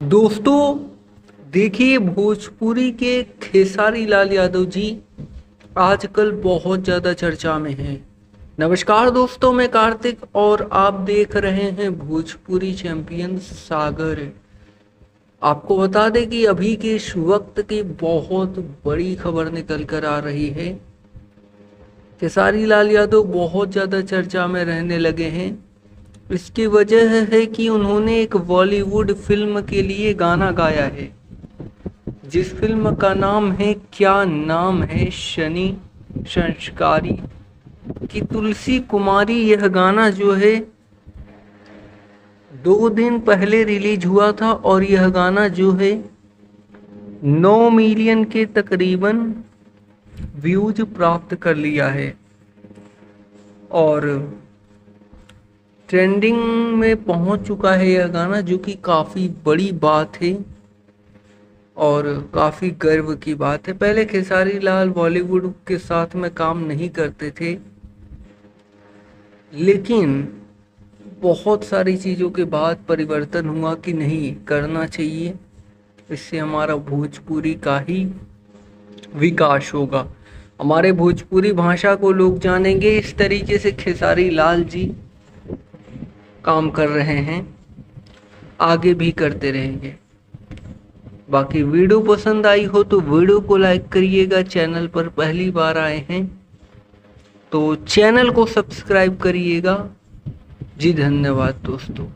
दोस्तों, देखिए भोजपुरी के खेसारी लाल यादव जी आजकल बहुत ज़्यादा चर्चा में हैं। नमस्कार दोस्तों, मैं कार्तिक और आप देख रहे हैं भोजपुरी चैंपियन सागर। आपको बता दें कि अभी के इस वक्त की बहुत बड़ी खबर निकल कर आ रही है। खेसारी लाल यादव बहुत ज़्यादा चर्चा में रहने लगे हैं। इसकी वजह है कि उन्होंने एक बॉलीवुड फिल्म के लिए गाना गाया है, जिस फिल्म का नाम है क्या नाम है शनि संस्कारी की तुलसी कुमारी। यह गाना जो है 2 दिन पहले रिलीज हुआ था और यह गाना जो है 9 मिलियन के तकरीबन व्यूज प्राप्त कर लिया है और ट्रेंडिंग में पहुंच चुका है यह गाना, जो कि काफ़ी बड़ी बात है और काफ़ी गर्व की बात है। पहले खेसारी लाल बॉलीवुड के साथ में काम नहीं करते थे, लेकिन बहुत सारी चीज़ों के बाद परिवर्तन हुआ कि नहीं करना चाहिए, इससे हमारा भोजपुरी का ही विकास होगा, हमारे भोजपुरी भाषा को लोग जानेंगे। इस तरीके से खेसारी लाल जी काम कर रहे हैं, आगे भी करते रहेंगे। बाकी वीडियो पसंद आई हो तो वीडियो को लाइक करिएगा। चैनल पर पहली बार आए हैं तो चैनल को सब्सक्राइब करिएगा। जी धन्यवाद दोस्तों।